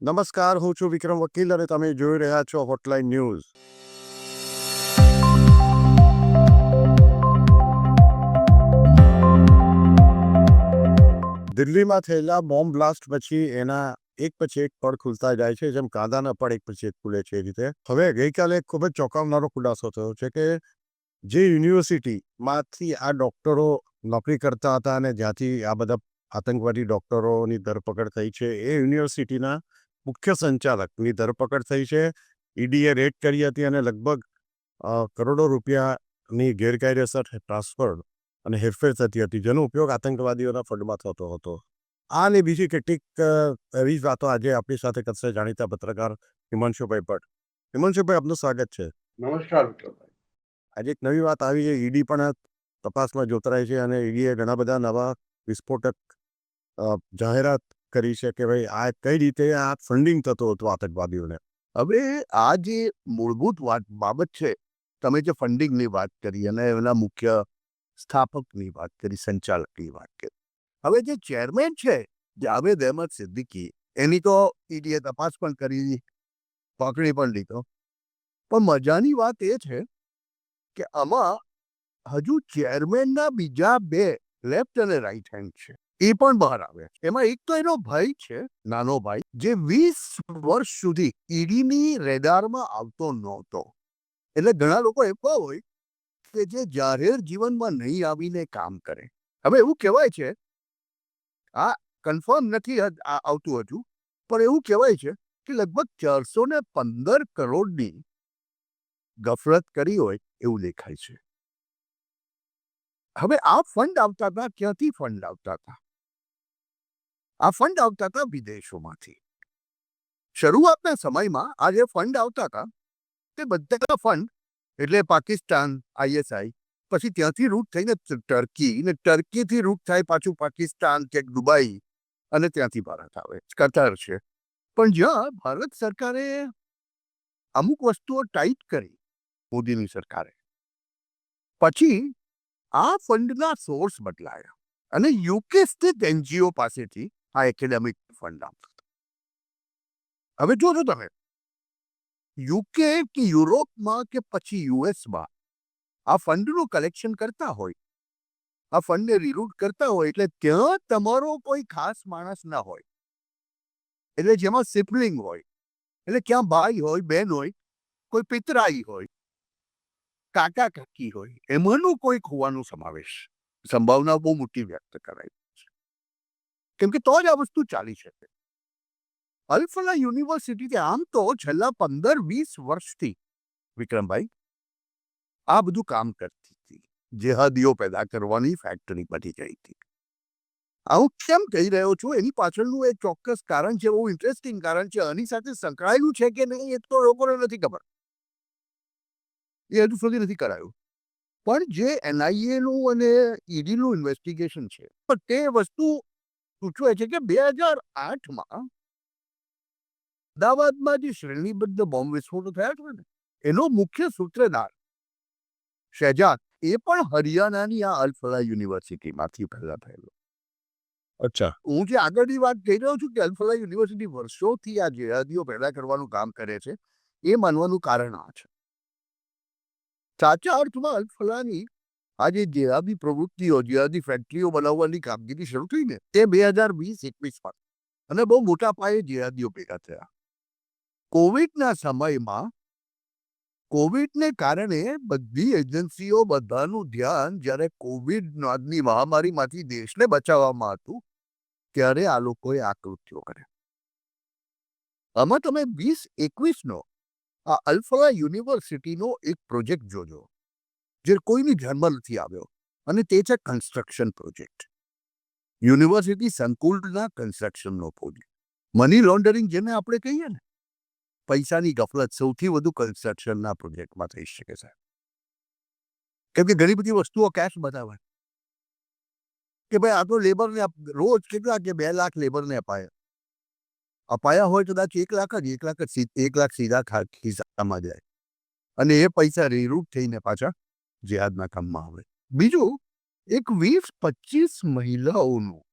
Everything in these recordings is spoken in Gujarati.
નમસ્કાર, હું છું વિક્રમ વકીલ અને તમે જોઈ રહ્યા છો હોટલાઇન ન્યૂઝ. દિલ્હીમાં થયેલા બોમ્બ બ્લાસ્ટ પછી એના એક પછી એક પડ ખુલતા જાય છે, જેમ કાંદાના પડ એક પછી એક ખુલે છે એ રીતે. હવે ગઈકાલે ખૂબ જ ચોંકાવનારો ખુલાસો થયો છે કે જે યુનિવર્સિટીમાંથી આ ડૉક્ટરો નોકરી કરતા હતા અને જ્યાંથી આ બધા આતંકવાદી ડૉક્ટરોની ધરપકડ થઈ છે, એ યુનિવર્સિટીના મુખ્ય સંચાલકની ધરપકડ થઈ છે. ઈડીએ રેડ કરી હતી અને લગભગ કરોડો રૂપિયાની ગેરકાયદેસર ટ્રાન્સફર અને હેરફેર થતી હતી, જેનો ઉપયોગ આતંકવાદીઓના ફંડમાં થતો હતો. આ અને બીજી કેટલીક એવી જ વાતો આજે આપણી સાથે કરશે જાણીતા પત્રકાર હિમાંશુભાઈ ભટ્ટ. હિમાંશુભાઈ, આપનું સ્વાગત છે. નમસ્કાર વિક્રમભાઈ. આજે એક નવી વાત આવી છે. ઈડી પણ તપાસમાં જોતરાય છે અને ઈડીએ ઘણા બધા નવા વિસ્ફોટક જાહેરાત કરી છે કે ભાઈ આ કઈ રીતે આ ફંડિંગ થતું હતું આતંકવાદીઓને. હવે આ જે મૂળભૂત બાબત છે, તમે જે ફંડિંગની વાત કરી અને એના મુખ્ય સ્થાપકની વાત કરી, સંચાલકની વાત કરી. હવે જે ચેરમેન છે જાવેદ અહેમદ સિદ્દીકી, એની તો ઈડીએ તપાસ પણ કરી, પકડી પણ લીધો. પણ મજાની વાત એ છે કે આમાં હજુ ચેરમેનના બીજા બે લેફ્ટ અને રાઈટ હેન્ડ છે, એ પણ બહાર આવે. એમાં એક તો એનો ભાઈ છે, નાનો ભાઈ, જે 20 વર્ષ સુધી ઈડીની રેડારમાં આવતો નહોતો. એટલે ઘણા લોકો એવા હોય કે જે જાહેર જીવનમાં નહીં આવીને કામ કરે. હવે એવું કહેવાય છે, આ કન્ફર્મ નથી આવતું હજુ, પણ એવું કહેવાય છે કે લગભગ 415 કરોડની ગફલત કરી હોય એવું દેખાય છે. હવે આ ફંડ આવતા હતા, ક્યાંથી ફંડ આવતા હતા? આ ફંડ આવતા હતા વિદેશોમાંથી. શરૂઆતના સમયમાં આ જે ફંડ આવતા હતા તે બધા ફંડ એટલે પાકિસ્તાન, ISI, પછી ત્યાંથી રૂટ થઈને ટર્કી, ને ટર્કીથી રૂટ થાય પાછું પાકિસ્તાન કે દુબઈ, અને ત્યાંથી ભારત આવે, કતાર છે. પણ જ્યાં ભારત સરકારે અમુક વસ્તુઓ ટાઈટ કરી, મોદીની સરકારે, પછી આ ફંડના સોર્સ બદલાયા અને યુકે સ્થિત NGO પાસેથી આ એકેડેમિક ફંડ આવતો. હવે જોજો તમે, યુકે કે યુરોપમાં કે પછી યુએસમાં આ ફંડનું કલેક્શન કરતા હોય, આ ફંડને રીરૂટ કરતા હોય, એટલે ત્યાં તમારો કોઈ ખાસ માણસ ના હોય, એટલે જેમાં સિબલિંગ હોય, એટલે ક્યાં ભાઈ હોય, બેન હોય, કોઈ પિતરાઈ હોય, કાકા કાકી હોય, એમાંનું કોઈક હોવાનો સંભાવના બહુ મોટી વ્યક્ત કરાય છે. કેમ કે તો જ આ વસ્તુ ચાલી શકે. અલ-ફલાહ યુનિવર્સિટી આમ તો છેલ્લા 15-20 વર્ષથી વિક્રમભાઈ આ બધું કામ કરતી હતી, જેહાદીઓ પેદા કરવાની ફેક્ટરી બની ગઈ હતી. આવું કેમ કહી રહ્યો છું, એની પાછળનું એક ચોક્કસ કારણ છે, બહુ ઇન્ટરેસ્ટિંગ કારણ છે. આની સાથે સંકળાયેલું છે કે નહીં એ તો લોકોને નથી ખબર, એ હજુ સુધી નથી કરાયું. પણ જે NIA નું અને ઈડીનું ઇન્વેસ્ટિગેશન છે, પણ તે વસ્તુ સૂચવે છે કે 2008માં અમદાવાદમાં જે શ્રેણીબદ્ધ બોમ્બ વિસ્ફોટો થયા છે ને, એનો મુખ્ય સૂત્રધાર શહેજાદ, એ પણ હરિયાણાની આ અલ-ફલાહ યુનિવર્સિટીમાંથી પહેલા થયેલો. અચ્છા. હું જે આગળની વાત કહી રહ્યો છું કે અલ-ફલાહ યુનિવર્સિટી વર્ષોથી આ જેહાદીઓ પેદા કરવાનું કામ કરે છે, એ માનવાનું કારણ આ છે. સાચા અર્થમાં અલ-ફલાહની આ જે જેહાદી પ્રવૃત્તિઓ, જેહાદી ફેક્ટરીઓ બનાવવાની કામગીરી શરૂ થઈ ને, તે 2020-21માં, અને બહુ મોટા પાયે જેહાદીઓ ભેગા થયા. કોવિડના સમયમાં, કોવિડને કારણે બધી એજન્સીઓ, બધાનું ધ્યાન જ્યારે કોવિડ નામની મહામારીમાંથી દેશને બચાવવામાં હતું, ત્યારે આ લોકોએ આ કૃત્યો કર્યા. આમાં તમે 2021નો આ અલ-ફલાહ યુનિવર્સિટીનો એક પ્રોજેક્ટ જોજો, જે કોઈની ધ્યાનમાં નથી આવ્યો, અને તે છે કન્સ્ટ્રક્શન પ્રોજેક્ટ. યુનિવર્સિટી સંકુલના કન્સ્ટ્રક્શનનો પ્રોજેક્ટ. મની લોન્ડરિંગ જેને આપણે કહીએ ને, પૈસાની ગફલત સૌથી વધુ કન્સ્ટ્રક્શનના પ્રોજેક્ટમાં થઈ શકે છે. કેમ કે ઘણી બધી વસ્તુઓ કેશ બતાવે કે ભાઈ આ તો લેબરને રોજ કેટલા કે 2 લાખ લેબરને અપાયા હોય, કદાચ 1 લાખ સીધા ખિસ્સામાં જાય, અને એ પૈસા રીરૂટ થઈને પાછા જેહાદના કામમાં આવે. બીજું, એક 20-25 મહિલાઓનું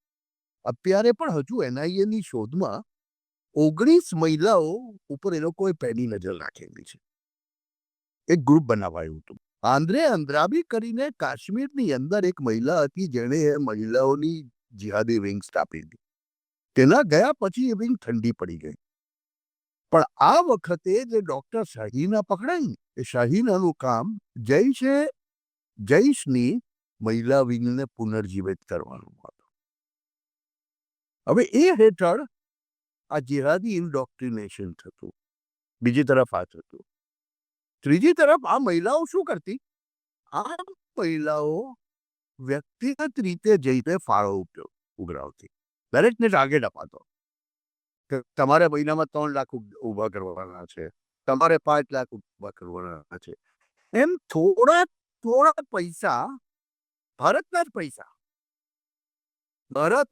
અત્યારે પણ હજુ NIAની શોધમાં 19 મહિલાઓ ઉપર એ લોકોએ પહેલી નજર રાખેલી છે. એક ગ્રુપ બનાવાયું હતું. આંદ્રે અંદ્રાબી કરીને કાશ્મીરની અંદર એક મહિલા હતી જેણે એ મહિલાઓની જિહાદી વિંગ સ્થાપી હતી. તેના ગયા પછી એ વિંગ ઠંડી પડી ગઈ. પણ આ વખતે જે ડોક્ટર શાહીના પકડાય ને એ શાહીનાનું કામ જૈશની મહિલા વિંગને પુનર્જીવિત કરવાનું હતું. હવે એ હેઠળ આ જિહાદી ઇન્ડોક્ટ્રિનેશન થતું. બીજી તરફ આ થતું. ત્રીજી તરફ આ મહિલાઓ શું કરતી? આ મહિલાઓ વ્યક્તિગત રીતે જઈને ફાળો ઉઘરાવતી. દરેકને ટાર્ગેટ અપાતો કે તમારે મહિનામાં 3 લાખ ઊભા કરવાના છે, તમારે 5 લાખ ઊભા કરવાના છે. એમ થોડા પૈસા, ભારતના જ પૈસા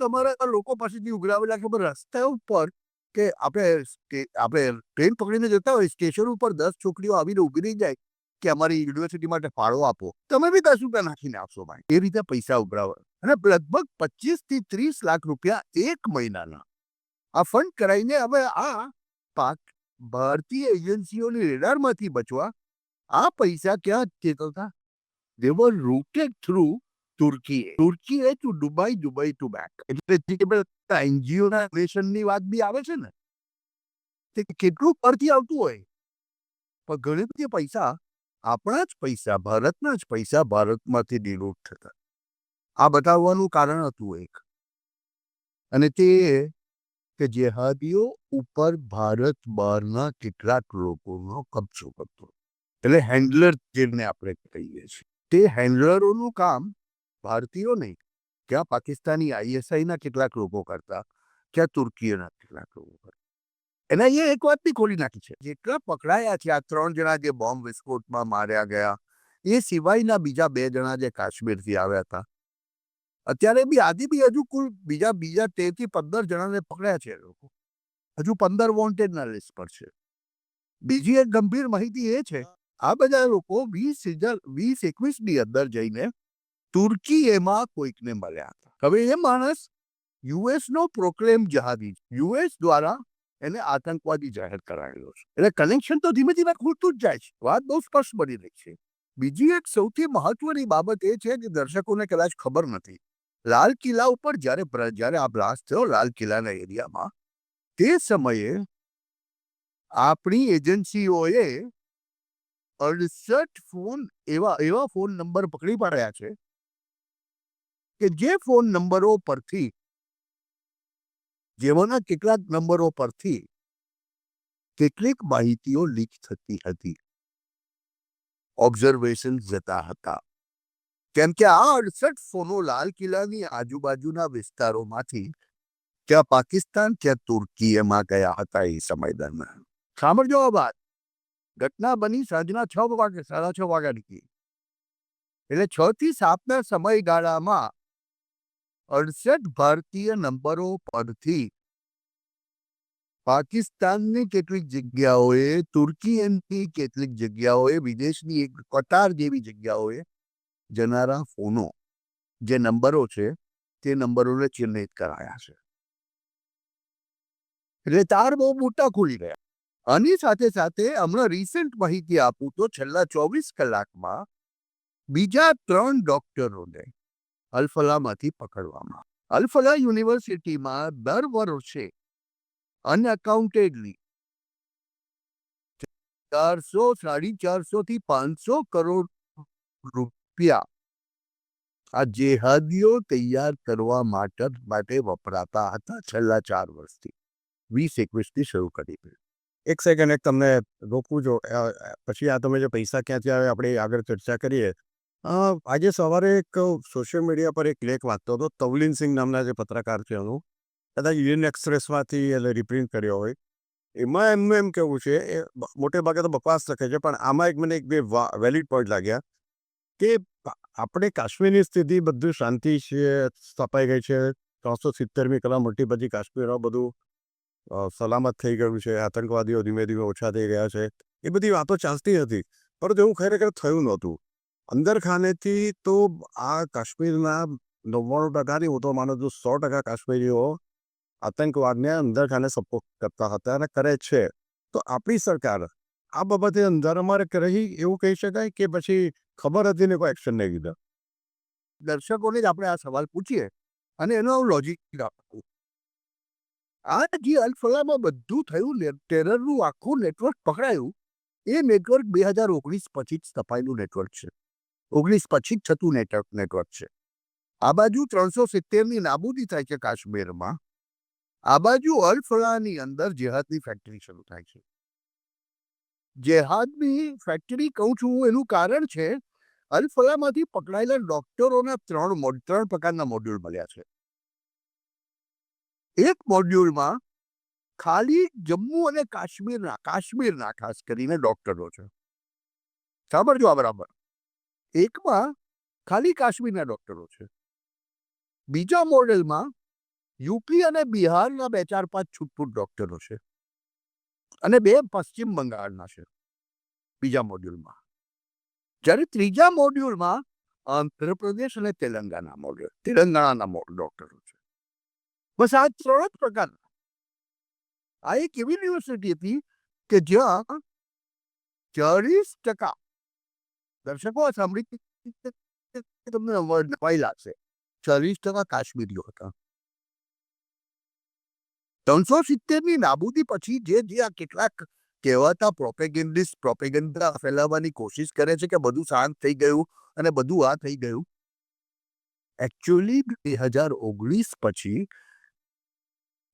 તમારા લોકો પાસેથી ઉઘરાવેલા કે રસ્તા ઉપર કે આપણે ટ્રેન પકડીને જતા હોય, સ્ટેશન ઉપર 10 છોકરીઓ આવીને ઊભી રહી જાય કે અમારી યુનિવર્સિટી માટે ફાળો આપો, તમે બી 10 રૂપિયા નાખીને આપશો ભાઈ. એ રીતે પૈસા ઉઘરાવે અને લગભગ 25 થી 30 લાખ રૂપિયા એક મહિનાના આ ફંડ કરાવીને હવે આ ભારતીય એજન્સીઓની રેડારમાંથી બચવા આ પૈસા ક્યાં ચેતવતા? They were routed through Turkey to Dubai to back. એટલે NGO ના નેશનની વાત બી આવે છે ને, તે કેટલું પરથી આવતું હોય, પણ ઘણી બધી પૈસા આપણા જ પૈસા, ભારતના જ પૈસા ભારતમાંથી ડિલૂટ થતા. આ બતાવવાનું કારણ હતું એક, અને તે કે જેહાદીઓ ઉપર ભારત બહારના કેટલાક લોકોનો કબજો કરતો. એટલે હેન્ડલર જેને આપણે કહીએ છીએ, તે હેન્ડલરોનું કામ ભારતીયો નહીં, ક્યાં પાકિસ્તાની ISIના કેટલાક લોકો કરતા, ક્યાં તુર્કીના કેટલાક લોકો કરતા. એના એ એક વાત બી ખોલી નાખી છે. જેટલા પકડાયા છે, આ 3 જણા જે બોમ્બ વિસ્ફોટમાં માર્યા ગયા, એ સિવાયના બીજા 2 જણા જે કાશ્મીરથી આવ્યા હતા, અત્યારે બી હજુ કુલ બીજા 13 થી 15 જણાને પકડ્યા છે. લોકો હજુ 15 વોન્ટેડના લિસ્ટ પર છે. બીજી એક ગંભીર માહિતી એ છે, આ બધા લોકો 2021 ની અંદર જઈને તુર્કી એમાં કોઈકને મળ્યા હતા. હવે એ માણસ US નો પ્રોક્લેમ જહાદી, US દ્વારા એને આતંકવાદી જાહેર કરાયેલો છે. એટલે કનેક્શન તો ધીમે ધીમે ખુલતું જ જાય છે. વાત બહુ સ્પષ્ટ બની રહી છે. બીજી એક સૌથી મહત્વની બાબત એ છે કે દર્શકોને કદાચ ખબર નથી, લાલ કિલ્લા ઉપર જ્યારે આ બ્લાસ્ટ થયો લાલ કિલ્લાના એરિયામાં, તે સમયે આપણી એજન્સીઓએ 68 ફોન એવા ફોન નંબર પકડી પાડ્યા છે કે જે ફોન નંબરો પરથી, જેમાંના કેટલાક નંબરો પરથી કેટલીક માહિતીઓ લીક થતી હતી, ઓબ્ઝર્વેશન જતા હતા. કેમ કે આ 68 ફોનો લાલ કિલ્લાની આજુબાજુના વિસ્તારોમાંથી ક્યાં પાકિસ્તાન ક્યાં તુર્કી એમાં ગયા હતા એ સમય દરમિયાન. સાંભળજો આ વાત, ઘટના બની સાંજના 6 વાગે, 6:30 વાગ્યાની. એટલે 6 થી 7ના સમયગાળામાં 68 ભારતીય નંબરો પરથી પાકિસ્તાનની કેટલીક જગ્યાઓએ, તુર્કીની કેટલીક જગ્યાઓએ, વિદેશની એક કતાર જેવી જગ્યાઓએ જનારા ફોનો, જે નંબરો છે તે નંબરોને ચિહ્નિત કરાયા છે. એટલે તાર બહુ મોટા ખુલી ગયા. આની સાથે સાથે હમણાં રિસેન્ટ માહિતી આપું તો છેલ્લા 24 કલાકમાં બીજા 3 ડોક્ટરોને અલ-ફલાહમાંથી પકડવામાં. અલ-ફલાહ યુનિવર્સિટીમાં દર વર્ષે અનઅકાઉન્ટેડલી 400-450 થી 500 કરોડ રૂપિયા આ જેહાદીઓ તૈયાર કરવા માટે વપરાતા હતા છેલ્લા 4 વર્ષથી. 2021 થી શરૂ કરી. એક સેકન્ડ, એક તમને રોકવું જો, પછી આ તમે જે પૈસા ક્યાંથી આવે આપણે આગળ ચર્ચા કરીએ. આજે સવારે એક સોશિયલ મીડિયા પર એક લેખ વાંચતો હતો, તવલીન સિંહ નામના જે પત્રકાર છે એનું, કદાચ યુનિયન એક્સપ્રેસમાંથી એટલે રિપ્રિન્ટ કર્યો હોય. એમાં એમનું એમ કહેવું છે, એ મોટે ભાગે તો બકવાસ લખે છે, પણ આમાં મને એક બે વેલિડ પોઈન્ટ લાગ્યા કે આપણે કાશ્મીરની સ્થિતિ બધું શાંતિ છે, સ્થપાઈ ગઈ છે, 370મી કલમ મોટી બધી કાશ્મીરમાં બધું સલામત થઈ ગયું છે, આતંકવાદીઓ ધીમે ધીમે ઓછા થઈ ગયા છે, એ બધી વાતો ચાલતી હતી, પરંતુ એવું ખરેખર થયું નહોતું. અંદર ખાનેથી તો આ કાશ્મીરના 99%, હું તો માનું છું 100% કાશ્મીરીઓ આતંકવાદને અંદર ખાને સપોર્ટ કરતા હતા અને કરે છે. તો આપણી સરકાર આ બાબતે અંધારામાં રહી એવું કહી શકાય કે પછી ખબર હતી ને કોઈ એક્શન નહીં લીધા? દર્શકોને જ આપણે આ સવાલ પૂછીએ અને એનો લોજિક આપવું. આ જે અલ્ફલામાં બધું થયું ને, ટેરરનું આખું નેટવર્ક પકડાયું, એ નેટવર્ક 2019 પછી જ સ્થપાયેલું નેટવર્ક છે. 19 પછી જ થતું નેટવર્ક છે. આ બાજુ 370ની નાબૂદી થાય છે કાશ્મીરમાં, આ બાજુ અલ્ફલાની અંદર જેહાદની ફેક્ટરી શરૂ થાય છે. જેહાદની ફેક્ટરી કહું છું એનું કારણ છે, અલ્ફલામાંથી પકડાયેલા ડોક્ટરોના 3 પ્રકારના મોડ્યુલ મળ્યા છે. એક મોડ્યુલમાં ખાલી જમ્મુ અને કાશ્મીરના ખાસ કરીને ડોક્ટરો છે. સાંભળજો આ બરાબર. એકમાં ખાલી કાશ્મીરના ડોક્ટરો છે. બીજા મોડેલમાં યુપી અને બિહારના 2-4-5 છૂટપૂટ ડોક્ટરો છે અને 2 પશ્ચિમ બંગાળના છે બીજા મોડ્યુલમાં. જ્યારે ત્રીજા મોડ્યુલમાં આંધ્રપ્રદેશ અને તેલંગાણાના ડોક્ટરો છે. બસ આ 3 જ પ્રકારના. આ એક એવી યુનિવર્સિટી હતી કે જ્યાં 40%, દર્શકો આ સાંભળી તમને નવાઈ લાગશે, 40% કાશ્મીરીઓ હતા. 370ની નાબૂદી પછી જે આ કેટલાક કહેવાતા પ્રોપેગેન્ડા ફેલાવવાની કોશિશ કરે છે કે બધું શાંત થઈ ગયું અને બધું આ થઈ ગયું, એકચ્યુઅલી 2019 પછી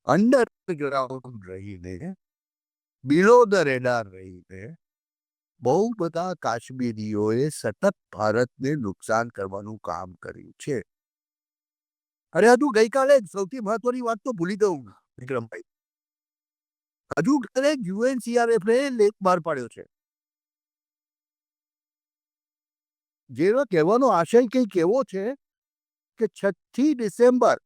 અંડરગ્રાઉન્ડ રહીને, બિલો ધ રેડાર રહીને બહુ બધા કાશ્મીરીઓએ સતત ભારતને નુકસાન કરવાનું કામ કર્યું છે. અરે હજુ ગઈકાલે સૌથી મહત્વની વાત તો ભૂલી દઉં વિક્રમભાઈ, હજુ કાલે UNCRF લેખ બહાર પાડ્યો છે, જેનો કહેવાનો આશય કંઈક એવો છે કે 6 ડિસેમ્બર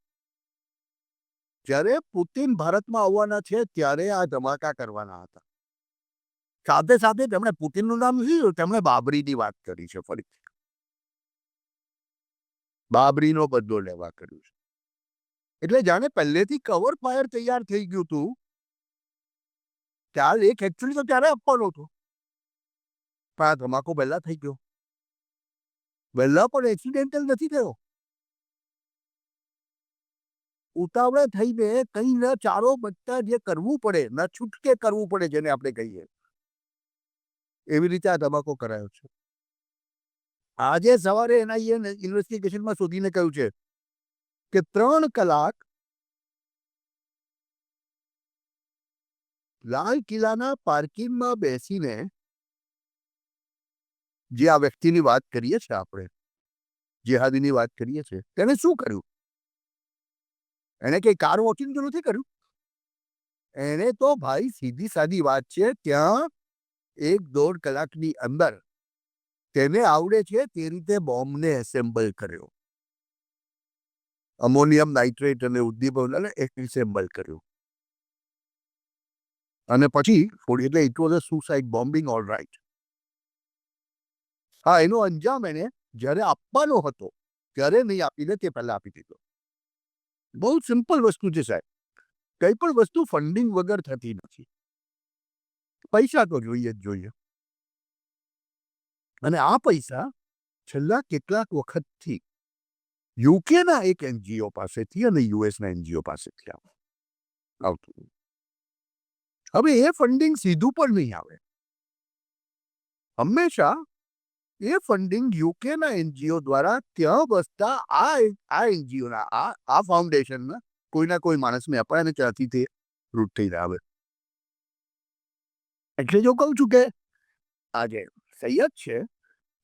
જ્યારે પુતિન ભારતમાં આવવાના છે ત્યારે આ ધમાકા કરવાના હતા. સાથે સાથે તેમણે પુતિનનું નામ લીધું, તેમણે બાબરીની વાત કરી છે. ફરીથી બાબરીનો બદલો લેવા કર્યું છે. એટલે જાણે પહેલેથી કવર ફાયર તૈયાર થઈ ગયું હતું. ત્યારે એક એકચ્યુઅલી તો ત્યારે આપવાનો હતો, પણ આ ધમાકો પહેલા થઈ ગયો. પહેલા પણ એક્સિડેન્ટલ નથી થયો. ઉતાવળે થઈને કઈ ન ચારો બચતા જે કરવું પડે, ન છૂટકે કરવું પડે, જેને આપણે કહીએ, એવી રીતે આ ધમાકો કરાયો છે. આજે સવારે NIA ઇન્વેસ્ટિગેશનમાં શોધીને કહ્યું છે કે 3 કલાક લાલ કિલ્લાના પાર્કિંગમાં બેસીને જે આ વ્યક્તિની વાત કરીએ છીએ આપણે, જેહાદીની વાત કરીએ છીએ, તેને શું કર્યું? એને કઈ કાર વોચિંગ તો નથી કર્યું. એને તો ભાઈ સીધી સાદી વાત છે, ત્યાં 1-1.5 કલાકની અંદર તેને આવડે છે તે રીતે બોમ્બને એસેમ્બલ કર્યો, અમોનિયમ નાઇટ્રેટ અને ઉદ્દીપકને એસેમ્બલ કર્યું, અને પછી એટલે it was a suicide bombing, all right. હા, એનો અંજામ એને જ્યારે આપવાનો હતો ત્યારે નહીં આપીને તે પહેલા આપી દીધો. બહુ સિમ્પલ વસ્તુ છે સાહેબ. કઈ પણ વસ્તુ ફંડિંગ વગર થતી નથી. પૈસા તો જોઈએ જ જોઈએ. અને આ પૈસા છેલ્લા કેટલાક વખતથી યુકેના એક NGO પાસેથી અને યુએસના NGO પાસેથી આવતું. હવે એ ફંડિંગ સીધું પણ નહીં આવે. હંમેશા એ ફંડિંગ યુકેના NGO દ્વારા ત્યાં બસતા આ NGOના આ ફાઉન્ડેશનના કોઈના કોઈ માણસને અપાય અને ત્યાંથી તે રૂટ થઈને આવે. એટલે જો કહું છું કે આજે સૈયદ છે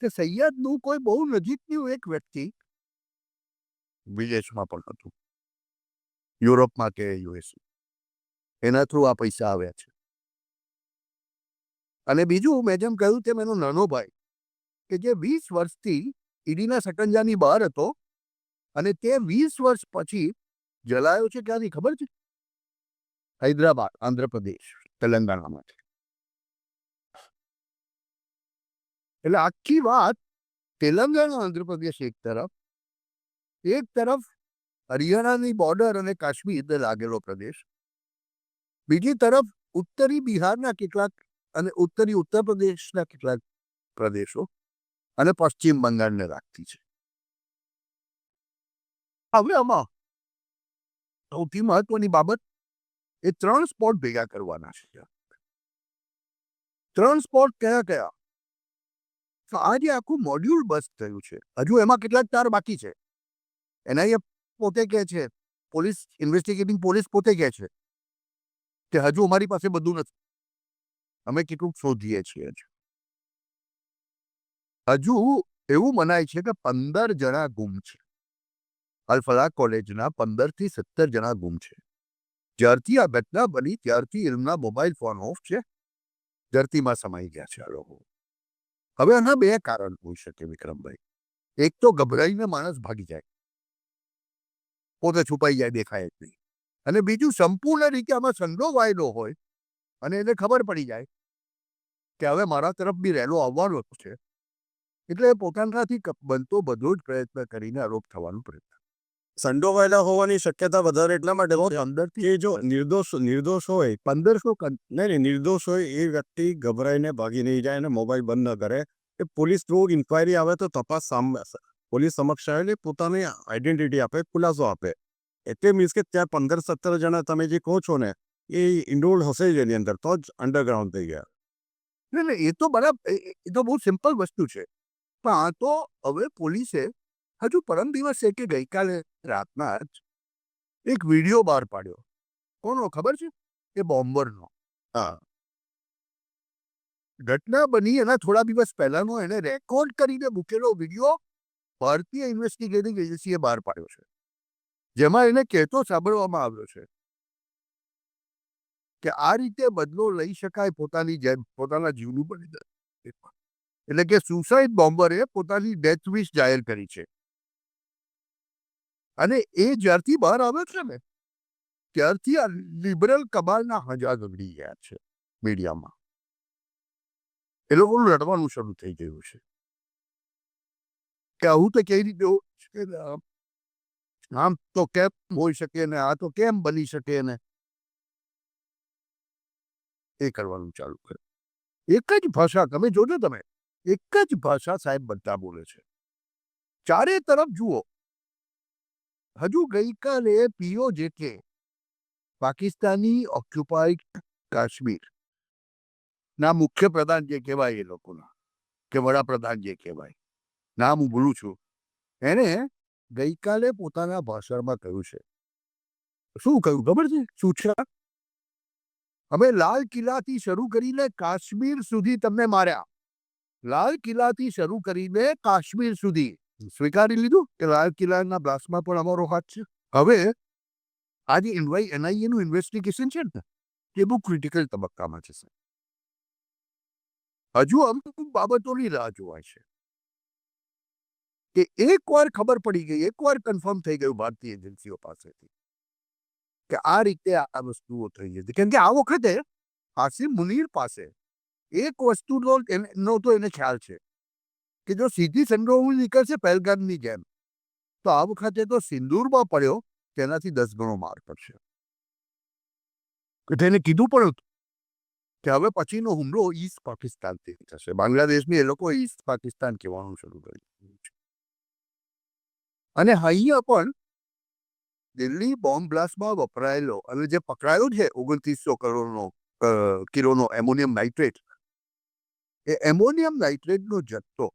તે સૈયદનું કોઈ બહુ નજીકનું એક વ્યક્તિ વિદેશમાં પણ હતું, યુરોપમાં કે US, એના થ્રુ આ પૈસા આવ્યા છે. અને બીજું, મેં જેમ કહ્યું તેમ એનો નાનો ભાઈ કે જે 20 વર્ષથી ઈડીના સકંજાની બહાર હતો અને તે 20 વર્ષ પછી જલાયો છે. ક્યાંથી ખબર છે? હૈદરાબાદ, આંધ્રપ્રદેશ, તેલંગાણામાંથી. એટલે આખી વાત તેલંગાણા આંધ્રપ્રદેશ એક તરફ હરિયાણાની બોર્ડર અને કાશ્મીરને લાગેલો પ્રદેશ, બીજી તરફ ઉત્તરી બિહારના કેટલાક અને ઉત્તરી ઉત્તર પ્રદેશના કેટલાક પ્રદેશો અને પશ્ચિમ બંગાળને લાગતી છે. હવે આમાં સૌથી મહત્વની બાબત એ 3 સ્પોટ ભેગા કરવાના છે. 3 સ્પોટ કયા કયા? તો આ જે આખું મોડ્યુલ બસ થયું છે, હજુ એમાં કેટલાક તાર બાકી છે. એનઆઈએ પોતે કહે છે, પોલીસ ઇન્વેસ્ટિગેટિંગ પોલીસ પોતે કહે છે કે હજુ અમારી પાસે બધું નથી, અમે કેટલુંક શોધીએ છીએ. હજુ એવું મનાય છે કે 15 જણા ગુમ છે. અલ-ફલાહ કોલેજના 15 થી 17 જણા ગુમ છે. જ્યારથી આ ઘટના બની ત્યારથી એમના મોબાઈલ ફોન ઓફ છે, ધરતીમાં સમાઈ ગયા છે આ લોકો. હવે આના 2 કારણ હોઈ શકે વિક્રમભાઈ. એક તો ગભરાઈને માણસ ભાગી જાય, પોતે છુપાઈ જાય, દેખાય જ નહીં. અને બીજું સંપૂર્ણ રીતે આમાં સંડોવાયેલો હોય અને એને ખબર પડી જાય કે હવે મારા તરફ બી રેલો આવવાનો છે, એટલે પોતાનાથી બનતો બધો જ પ્રયત્ન કરીને આરોપ થવાનો પ્રયત્ન. સંડોવાયેલા હોવાની શક્યતા વધારે એટલા માટે છે અંદરથી કે જો નિર્દોષ હોય 1500 નહીં નિર્દોષ હોય એ વ્યક્તિ ગભરાઈને ભાગી નહીં જાય અને મોબાઈલ બંધ ન કરે. એ પોલીસ થ્રુ ઇન્ક્વાયરી આવે તો તપાસ પોલીસ સમક્ષ આવેલી પોતાની આઈડેન્ટિટી આપે, ખુલાસો આપે. એટલે મીન્સ કે ત્યાં 15-17 જણા તમે જે કહો છો ને એ ઇન્વોલ્વ હશે જ એની અંદર, તો જ અંડરગ્રાઉન્ડ થઈ ગયા. નહીં, એ તો બરાબર, એ તો બહુ સિમ્પલ વસ્તુ છે. પણ આ તો હવે પોલીસે હજુ પરમ દિવસે કે ગઈકાલે રાતના જ એક વિડીયો બહાર પાડ્યો. કોનો ખબર છે? એ બોમ્બરનો. હા, ઘટના બની એના થોડા દિવસ પહેલાનો એને રેકોર્ડ કરીને મૂકેલો વિડીયો ભારતીય ઇન્વેસ્ટિગેટિંગ એજન્સીએ બહાર પાડ્યો છે, જેમાં એને કહેતો સાંભળવામાં આવ્યો છે કે આ રીતે બદલો લઈ શકાય પોતાના જીવનું બલિદાન. એટલે કે સુસાઇડ બોમ્બરે પોતાની ડેથ વિશ જાહેર કરી છે. અને એ જ્યારથી બહાર આવ્યો છે ને ત્યારથી આ લિબરલ કબાલના હજા ગગડી ગયા છે મીડિયામાં. એ લોકોનું લડવાનું શરૂ થઈ ગયું છે કે આવું તો કઈ રીતે આમ તો કેમ હોઈ શકે ને, આ તો કેમ બની શકે ને, એ કરવાનું ચાલુ કરે. એક જ ભાષા તમે જોજો, તમે એક જ ભાષા સાહેબ બધા બોલે છે. ચારે તરફ જુઓ. હજુ ગઈકાલે POJK પાકિસ્તાની ઓક્યુપાઈડ કાશ્મીર ના મુખ્ય પ્રધાન જે કહેવાય એ લોકોના, કે વડાપ્રધાન જે કહેવાય, નામ હું ભૂલું છું, એને ગઈકાલે પોતાના ભાષણમાં કહ્યું છે. શું કહ્યું ખબર છે? શું છે? અમે લાલ કિલ્લાથી શરૂ કરીને કાશ્મીર સુધી તમને માર્યા. લાલ કિલ્લાથી શરૂ કરીને કાશ્મીર સુધી. સ્વીકારી લીધું કે લાલ કિલ્લાના બ્લાસ્ટમાં પણ અમારો હાથ છે. હવે આ જે NIA નું ઇન્વેસ્ટિગેશન છે ને એ બહુ ક્રિટિકલ તબક્કામાં છે. હજુ અમુક બાબતોની રાહ જોવાય છે કે એકવાર ખબર પડી ગઈ, એકવાર કન્ફર્મ થઈ ગયું ભારતીય એજન્સીઓ પાસેથી કે આ રીતે આ વસ્તુઓ થઈ હતી. કેમ કે આ વખતે આસિમ મુનીર પાસે એક વસ્તુનો તો એને ખ્યાલ છે કે જો સીધી સંડોવણી નીકળશે પહેલગામની જેમ, તો આ વખતે તો સિંદૂરમાં પડ્યો તેનાથી 10 ગણો માર પડશે. તેને કીધું પણ હતું કે હવે પછીનો હુમલો ઈસ્ટ પાકિસ્તાનથી થશે. બાંગ્લાદેશની એ લોકો ઈસ્ટ પાકિસ્તાન કહેવાનું શરૂ કરી દીધું છે. અને અહીંયા પણ દિલ્હી બોમ્બ બ્લાસ્ટમાં વપરાયેલો અને જે પકડાયો છે 2900 કિલોનો એમોનિયમ નાઇટ્રેટ, એ એમોનિયમ નાઇટ્રેટનો જથ્થો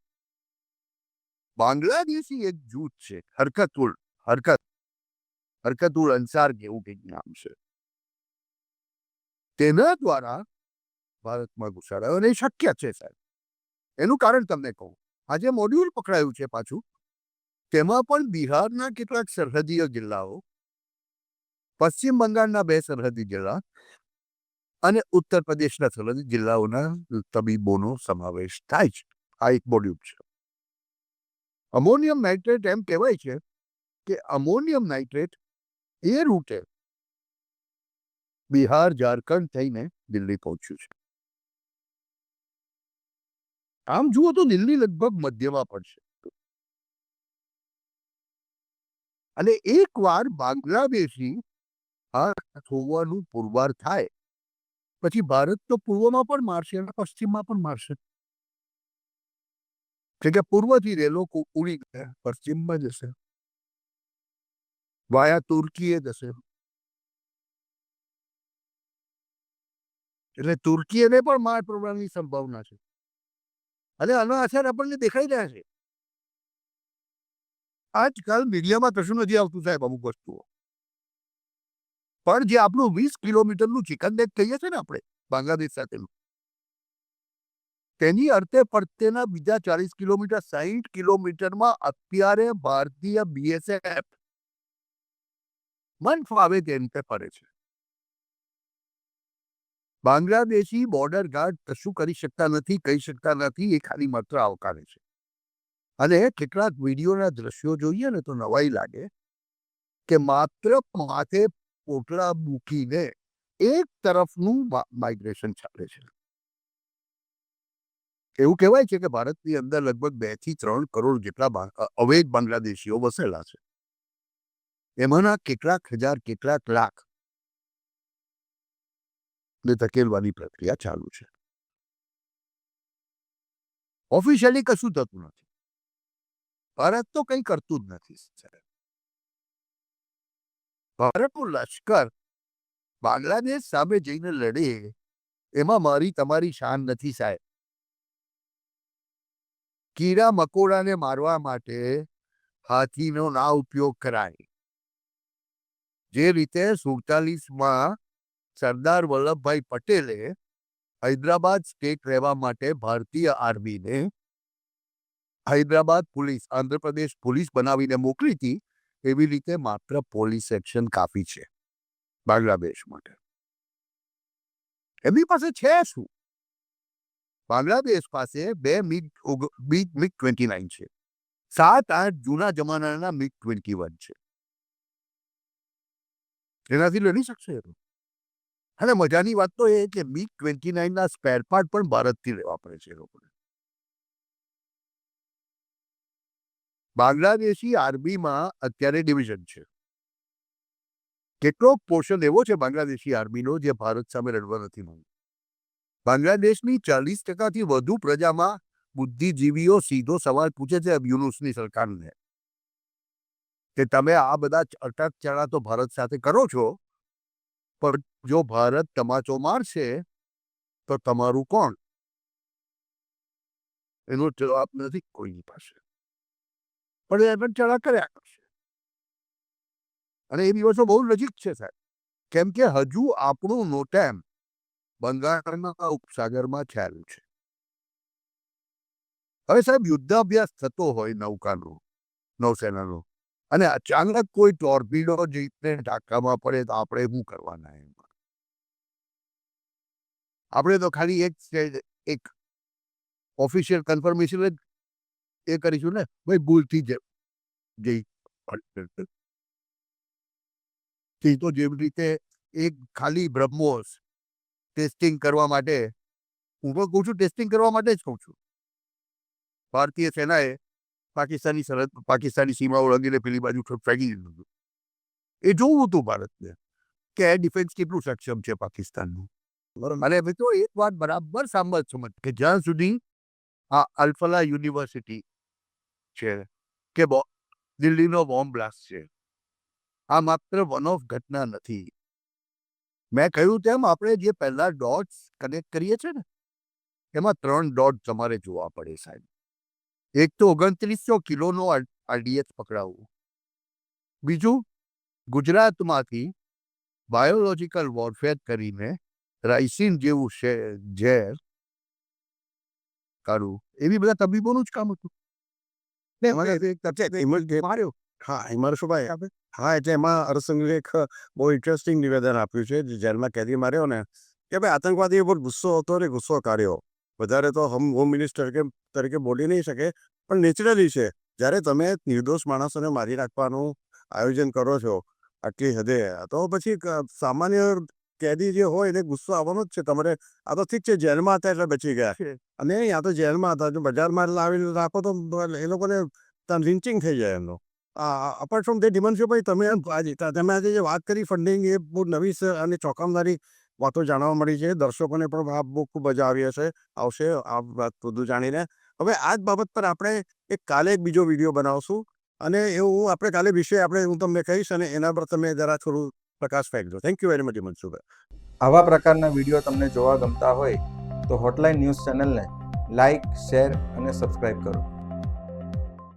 બાંગ્લાદેશી એક જૂથ છે, હરકતુલ અંસાર જેવું કંઈક નામ છે, તેના દ્વારા ભારતમાં ઘુસાડાયો. અને એ શક્ય છે સાહેબ. એનું કારણ તમને કહું. આ જે મોડ્યુલ પકડાયું છે પાછું, તેમાં પણ બિહારના કેટલાક સરહદીય જિલ્લાઓ, પશ્ચિમ બંગાળના 2 સરહદી જિલ્લા અને ઉત્તર પ્રદેશના સરહદી જિલ્લાઓના તબીબોનો સમાવેશ થાય છે. આ એક મોડ્યુલ છે. અમોનિયમ નાઇટ્રેટ એમ કહેવાય છે કે અમોનિયમ નાઇટ્રેટ એ રૂટે બિહાર, ઝારખંડ થઈને દિલ્હી પહોંચ્યું છે. આમ જુઓ તો દિલ્હી લગભગ મધ્યમાં પડશે. અને એકવાર બાંગ્લાદેશી આ હોવાનું પુરવાર થાય પછી ભારત તો પૂર્વમાં પણ મારશે અને પશ્ચિમમાં પણ મારશે. કે પૂર્વથી રેલો ઉડી ગયા પશ્ચિમમાં જશે, વાયા તુર્કીએ જશે. એટલે તુર્કીને પણ માર પડવાની સંભાવના છે અને આનો અસર આપણને દેખાઈ રહ્યા છે. આજકાલ મીડિયામાં કશું નથી આવતું સાહેબ અમુક વસ્તુઓ, પણ જે આપણું 20 કિલોમીટરનું ચિકન નેક કહીએ છીએ ને આપણે બાંગ્લાદેશ સાથેનું, તેની અર્થે પડતેના બીજા 40 કિલોમીટર 60 કિલોમીટરમાં અત્યારે ભારતીય BSF મન ફાવે તે રીતે ફરે છે. બાંગ્લાદેશી બોર્ડર ગાર્ડ કશું કરી શકતા નથી, કહી શકતા નથી, એ ખાલી માત્ર આવકારે છે. અને કેટલાક વિડીયોના દ્રશ્યો જોઈએ ને તો નવાઈ લાગે કે માત્ર માથે પોટલા મૂકીને એક તરફનું માઇગ્રેશન ચાલે છે. એવું કહેવાય છે કે ભારતની અંદર લગભગ 2 થી 3 કરોડ જેટલા અવૈધ બાંગ્લાદેશીઓ વસેલા છે. એમાંના કેટલાક હજાર કેટલાક લાખ ને ધકેલવાની પ્રક્રિયા ચાલુ છે. ઓફિશિયલી કશું થતું નથી. ભારત તો કંઈ કરતું જ નથી. ભારતનું લશ્કર બાંગ્લાદેશ સામે જઈને લડે એમાં મારી તમારી શાન નથી સાહેબ. કીડા મકોડાને મારવા માટે હાથીનો ના ઉપયોગ કરાય. જે રીતે 47માં સરદાર વલ્લભભાઈ પટેલે હૈદરાબાદ સ્ટેટ રહેવા માટે ભારતીય આર્મીને હૈદરાબાદ પોલીસ, આંધ્રપ્રદેશ પોલીસ બનાવીને મોકલી હતી, એવી રીતે માત્ર પોલીસ એક્શન કાફી છે બાંગ્લાદેશ માટે. એમની પાસે છે શું? બાંગ્લાદેશ પાસે 2 MiG-29 છે, 7-8 જૂના જમાનાના MiG-21 છે. એનાથી લડી શકશે. અને મજાની વાત તો એ કે MiG-29ના સ્પેર પાર્ટ પણ ભારતથી લેવા પડે છે એ લોકોને. બાંગ્લાદેશી આર્મીમાં અત્યારે ડિવિઝન છે. કેટલોક પોર્શન એવો છે બાંગ્લાદેશી આર્મીનો જે ભારત સામે લડવા નથી માંગતો. બાંગ્લાદેશની 40%થી વધુ પ્રજામાં બુદ્ધિજીવીઓ સીધો સવાલ પૂછે છે યુનુસની સરકારને કે તમે આ બધા અટકચાળા તો ભારત સાથે કરો છો, પણ જો ભારત તમાચો મારશે તો તમારું કોણ? એનો જવાબ નથી કોઈની પાસે. પણ એ અટકચાળા કર્યા કરશે અને એ દિવસો બહુ નજીક છે સાહેબ. કેમ કે હજુ આપણું નોટેમ બંગાળના ઉપસાગરમાં ચાલ્યું છે. હવે સાહેબ યુદ્ધાભ્યાસ થતો હોય નૌકાનો, નૌસેનાનો, અને અચાનક કોઈ ટોર્પિડો જીતને ઢાકામાં પડે તો આપણે શું કરવાના? એમાં આપણે તો ખાલી એક ઓફિશિયલ કન્ફર્મેશન જ એ કરીશું ને, ભાઈ ભૂલથી જઈ તો જેવી રીતે એક ખાલી બ્રહ્મોસ ટેસ્ટિંગ કરવા માટે, હું તો કહું છું ટેસ્ટિંગ કરવા માટે જ કહું છું. ભારતીય સેનાએ પાકિસ્તાની સરહદ, પાકિસ્તાની સીમા ઓળંગીને પેલી બાજુ ફેંકી દીધું હતું. એ જોવું હતું ભારતને કે એર ડિફેન્સ કેટલું સક્ષમ છે પાકિસ્તાનનું. અને મિત્રો એક વાત બરાબર સમજ કે જ્યાં સુધી આ અલ્ફલા યુનિવર્સિટી છે કે દિલ્હીનો બોમ્બ બ્લાસ્ટ છે, આ માત્ર વન ઓફ ઘટના નથી. મેં કહ્યું તેમ આપણે જે પહેલા ડોટ્સ કનેક્ટ કરીએ છીએ ને, એમાં 3 ડોટ તમારે જોવા પડે સાહેબ. એક તો 2900 કિલોનો RDX પકડાવવું. બીજું, ગુજરાતમાંથી બાયોલોજિકલ વોરફેર કરીને રાઇસિન જેવું ઝેર કાઢવું. એવી બધા તબીબોનું જ કામ હતું. માર્યો. હા, એમાં શું ભાઈ? હા, એટલે એમાં અરસંઘે એક બહુ ઇન્ટરેસ્ટિંગ નિવેદન આપ્યું છે. જેલમાં કેદી માર્યો ને, કે ભાઈ આતંકવાદી ઉપર ગુસ્સો હતો ને ગુસ્સો કાઢ્યો. વધારે તો હોમ મિનિસ્ટર તરીકે બોલી નહીં શકે, પણ નેચરલી છે. જ્યારે તમે નિર્દોષ માણસોને મારી નાખવાનું આયોજન કરો છો આટલી હદે, તો પછી સામાન્ય કેદી જે હોય એને ગુસ્સો આવવાનો જ છે. તમારે આ તો ઠીક છે જેલમાં હતા એટલે બચી ગયા, અને યા તો જેલમાં હતા, જો બજારમાં લાવીને રાખો તો એ લોકોને લિન્ચિંગ થઈ જાય એમનો. અપાર્ટ ફ્રોમ તે હિમાંશુભાઈ, તમે આજે જે વાત કરી ફંડિંગ, એ બહુ નવી છે અને ચોંકાવનારી વાતો જાણવા મળી છે. દર્શકોને પણ આ બહુ ખૂબ મજા આવી આવશે આ વાત બધું જાણીને. હવે આ જ બાબત પર આપણે કાલે એક બીજો વિડીયો બનાવશું અને એવું આપણે કાલે વિષય હું તમને કહીશ અને એના પર તમે જરા થોડું પ્રકાશ ફેંકજો. થેન્ક યુ વેરી મચ હિમાંશુભાઈ. આવા પ્રકારના વિડીયો તમને જોવા ગમતા હોય તો હોટલાઇન ન્યૂઝ ચેનલને લાઇક, શેર અને સબસ્ક્રાઇબ કરો.